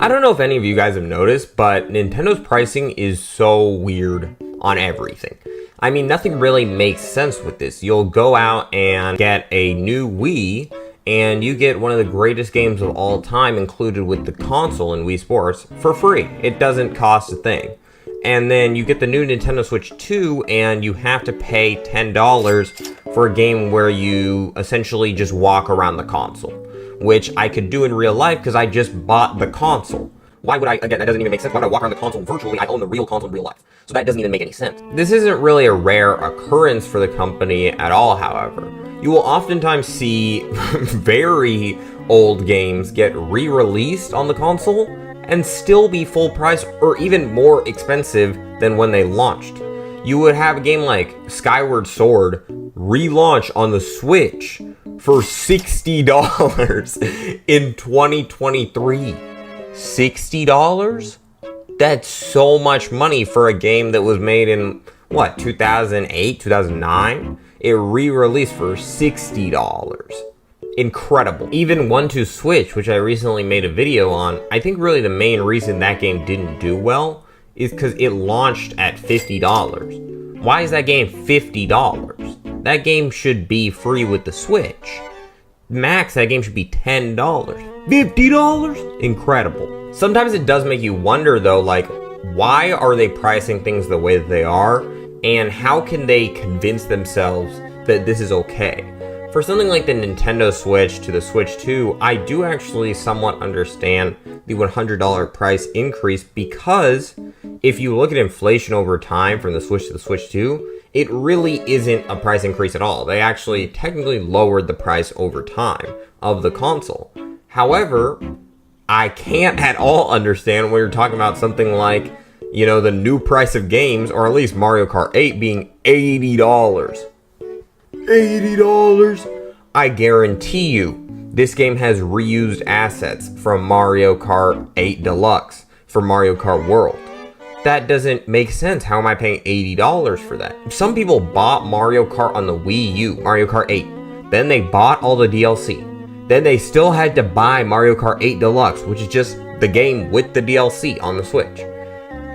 I don't know if any of you guys have noticed, but Nintendo's pricing is so weird on everything. I mean, nothing really makes sense with this. You'll go out and get a new Wii, and you get one of the greatest games of all time included with the console in Wii Sports for free. It doesn't cost a thing. And then you get the new Nintendo Switch 2, and you have to pay $10 for a game where you essentially just walk around the console, which I could do in real life because I just bought the console. Why would I, again, that doesn't even make sense. Why would I walk around the console virtually? I own the real console in real life. So that doesn't even make any sense. This isn't really a rare occurrence for the company at all, however. You will oftentimes see very old games get re-released on the console and still be full price or even more expensive than when they launched. You would have a game like Skyward Sword relaunch on the Switch for $60 in 2023. $60? That's so much money for a game that was made in, 2008, 2009? It re-released for $60. Incredible. Even 1-2 Switch, which I recently made a video on, I think really the main reason that game didn't do well is because it launched at $50. Why is that game $50? That game should be free with the Switch. Max, that game should be $10. $50? Incredible. Sometimes it does make you wonder though, like, why are they pricing things the way that they are? And how can they convince themselves that this is okay? For something like the Nintendo Switch to the Switch 2, I do actually somewhat understand the $100 price increase because if you look at inflation over time from the Switch to the Switch 2, it really isn't a price increase at all. They actually technically lowered the price over time of the console. However, I can't at all understand when you're talking about something like, the new price of games, or at least Mario Kart 8 being $80. $80? I guarantee you, this game has reused assets from Mario Kart 8 Deluxe for Mario Kart World. That doesn't make sense. How am I paying $80 for that? Some people bought Mario Kart on the Wii U, Mario Kart 8. Then they bought all the DLC. Then they still had to buy Mario Kart 8 Deluxe, which is just the game with the DLC on the Switch.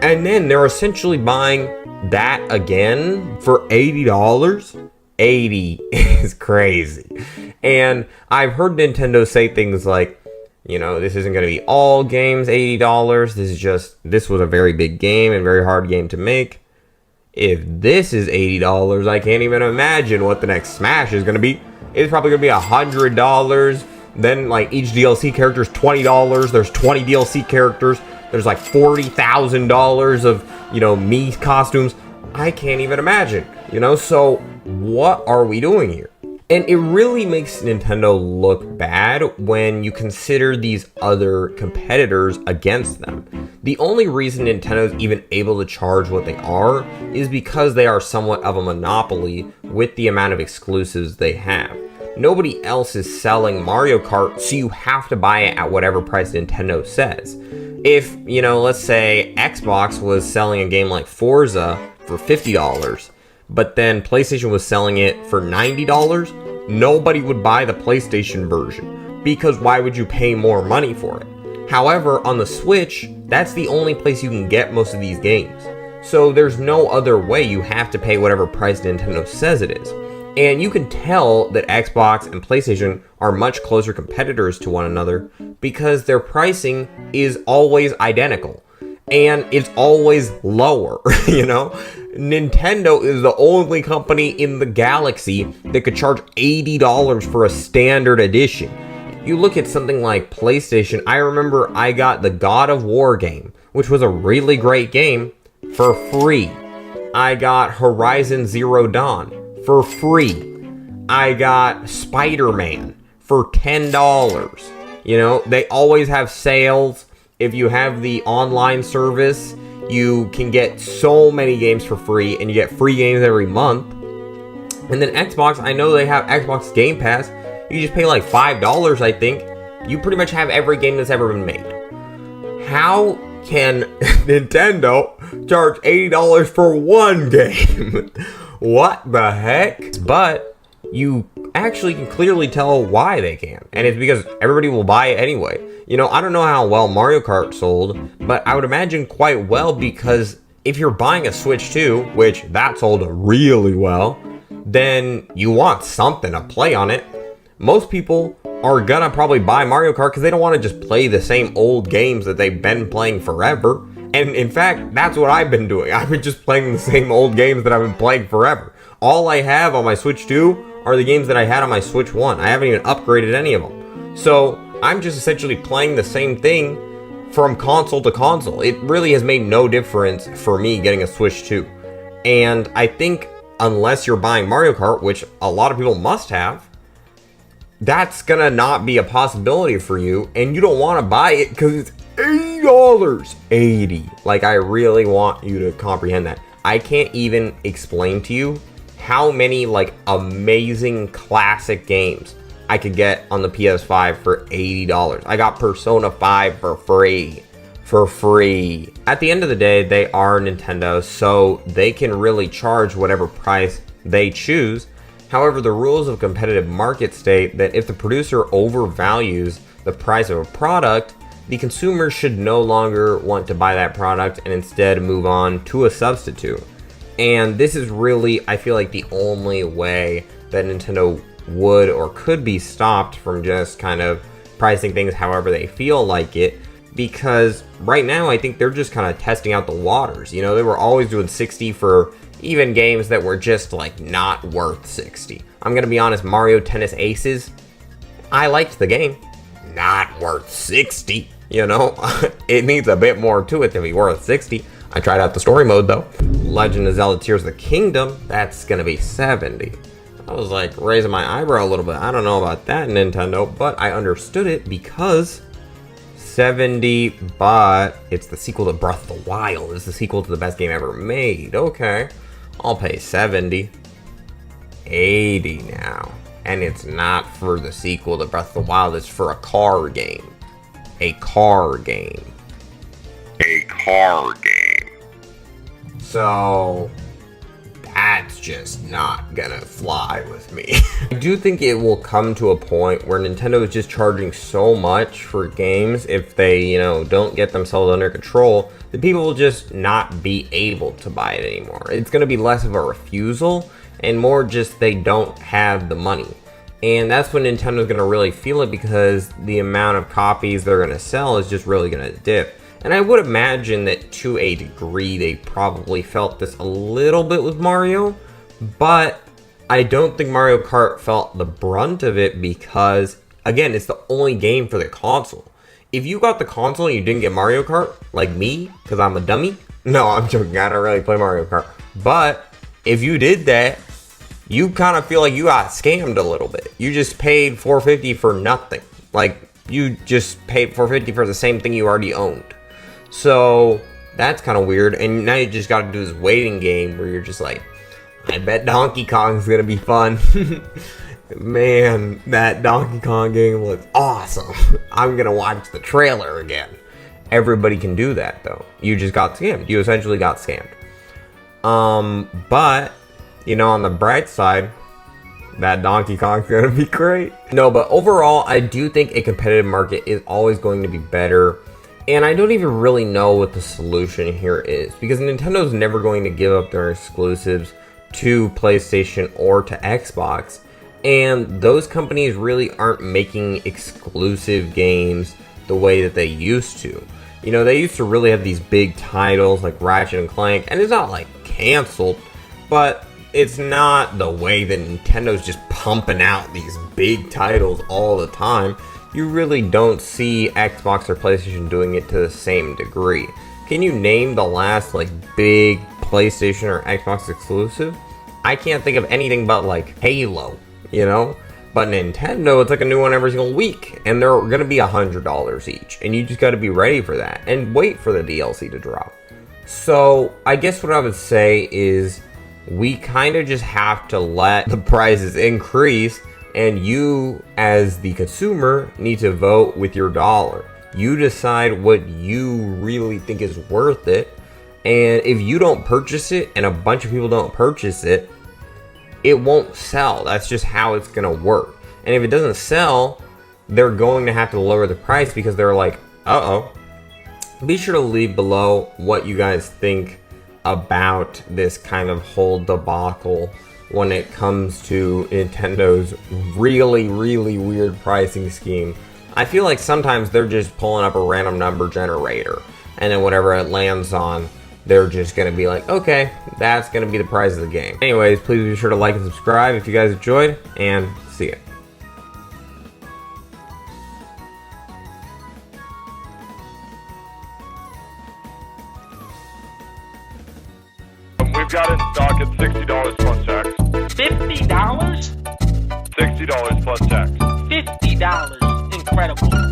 And then they're essentially buying that again for $80? 80 is crazy. And I've heard Nintendo say things like, this isn't going to be all games $80. This was a very big game and very hard game to make. If this is $80, I can't even imagine what the next Smash is going to be. It's probably going to be $100. Then, each DLC character is $20. There's 20 DLC characters. There's $40,000 of, Mii costumes. I can't even imagine, So what are we doing here? And it really makes Nintendo look bad when you consider these other competitors against them. The only reason Nintendo is even able to charge what they are is because they are somewhat of a monopoly with the amount of exclusives they have. Nobody else is selling Mario Kart, so you have to buy it at whatever price Nintendo says. If, let's say Xbox was selling a game like Forza for $50, but then PlayStation was selling it for $90, nobody would buy the PlayStation version, because why would you pay more money for it? However, on the Switch, that's the only place you can get most of these games. So there's no other way. You have to pay whatever price Nintendo says it is. And you can tell that Xbox and PlayStation are much closer competitors to one another because their pricing is always identical. And it's always lower, Nintendo is the only company in the galaxy that could charge $80 for a standard edition. You look at something like PlayStation, I remember I got the God of War game, which was a really great game, for free. I got Horizon Zero Dawn for free. I got Spider-Man for $10. They always have sales. If you have the online service, you can get so many games for free, and you get free games every month. And then Xbox, I know they have Xbox Game Pass. You just pay $5, I think. You pretty much have every game that's ever been made. How can Nintendo charge $80 for one game? What the heck? But you actually can clearly tell why they can. And it's because everybody will buy it anyway. You know, I don't know how well Mario Kart sold, but I would imagine quite well, because if you're buying a Switch 2, which that sold really well, then you want something to play on it. Most people are gonna probably buy Mario Kart because they don't want to just play the same old games that they've been playing forever. And in fact, that's what I've been doing. I've been just playing the same old games that I've been playing forever. All I have on my Switch 2 are the games that I had on my Switch 1. I haven't even upgraded any of them. So I'm just essentially playing the same thing from console to console. It really has made no difference for me getting a Switch 2. And I think unless you're buying Mario Kart, which a lot of people must have, that's gonna not be a possibility for you, and you don't want to buy it because it's $80. 80. Like, I really want you to comprehend that. I can't even explain to you how many like amazing classic games I could get on the PS5 for $80. I got Persona 5 for free. For free. At the end of the day, they are Nintendo, so they can really charge whatever price they choose. However, the rules of competitive market state that if the producer overvalues the price of a product, the consumer should no longer want to buy that product and instead move on to a substitute. And this is really, I feel like, the only way that Nintendo would or could be stopped from just kind of pricing things however they feel like it. Because right now, I think they're just kind of testing out the waters. You know, they were always doing 60 for even games that were just like not worth 60. I'm gonna be honest, Mario Tennis Aces, I liked the game. Not worth 60, you know? It needs a bit more to it to be worth 60. I tried out the story mode though. Legend of Zelda Tears of the Kingdom, that's gonna be 70. I was like raising my eyebrow a little bit. I don't know about that, Nintendo, but I understood it because 70, but it's the sequel to Breath of the Wild. It's the sequel to the best game ever made. Okay, I'll pay 70. 80 now. And it's not for the sequel to Breath of the Wild, it's for a car game. A car game. A car game. So that's just not gonna fly with me. I do think it will come to a point where Nintendo is just charging so much for games, if they, you know, don't get themselves under control, that people will just not be able to buy it anymore. It's gonna be less of a refusal and more just they don't have the money. And that's when Nintendo's gonna really feel it, because the amount of copies they're gonna sell is just really gonna dip. And I would imagine that to a degree they probably felt this a little bit with Mario, but I don't think Mario Kart felt the brunt of it because, again, it's the only game for the console. If you got the console and you didn't get Mario Kart, like me, because I'm a dummy, no, I'm joking, I don't really play Mario Kart, but if you did that, you kind of feel like you got scammed a little bit. You just paid $450 for nothing. Like, you just paid $450 for the same thing you already owned. So that's kind of weird. And now you just got to do this waiting game where you're just like, I bet Donkey Kong's gonna be fun. Man, that Donkey Kong game looks awesome. I'm gonna watch the trailer again. Everybody can do that though. You just got scammed. You essentially got scammed. But you know, on the bright side, that Donkey Kong's gonna be great. No, but overall, I do think a competitive market is always going to be better. And I don't even really know what the solution here is, because Nintendo's never going to give up their exclusives to PlayStation or to Xbox. And those companies really aren't making exclusive games the way that they used to. You know, they used to really have these big titles like Ratchet and Clank, and it's not like canceled, but it's not the way that Nintendo's just pumping out these big titles all the time. You really don't see Xbox or PlayStation doing it to the same degree. Can you name the last like big PlayStation or Xbox exclusive? I can't think of anything but like Halo, you know? But Nintendo, it's like a new one every single week, and they're gonna be $100 each, and you just gotta be ready for that and wait for the DLC to drop. So I guess what I would say is we kind of just have to let the prices increase, and you as the consumer need to vote with your dollar. You decide what you really think is worth it, and if you don't purchase it and a bunch of people don't purchase it, it won't sell. That's just how it's going to work. And if it doesn't sell, they're going to have to lower the price because they're like, uh-oh. Be sure to leave below what you guys think about this kind of whole debacle when it comes to Nintendo's really, really weird pricing scheme. I feel like sometimes they're just pulling up a random number generator, and then whatever it lands on, they're just going to be like, okay, that's going to be the price of the game. Anyways, please be sure to like and subscribe if you guys enjoyed, and see ya. We've got it in stock at $60 plus tax. $50? $60 plus tax. $50. Incredible.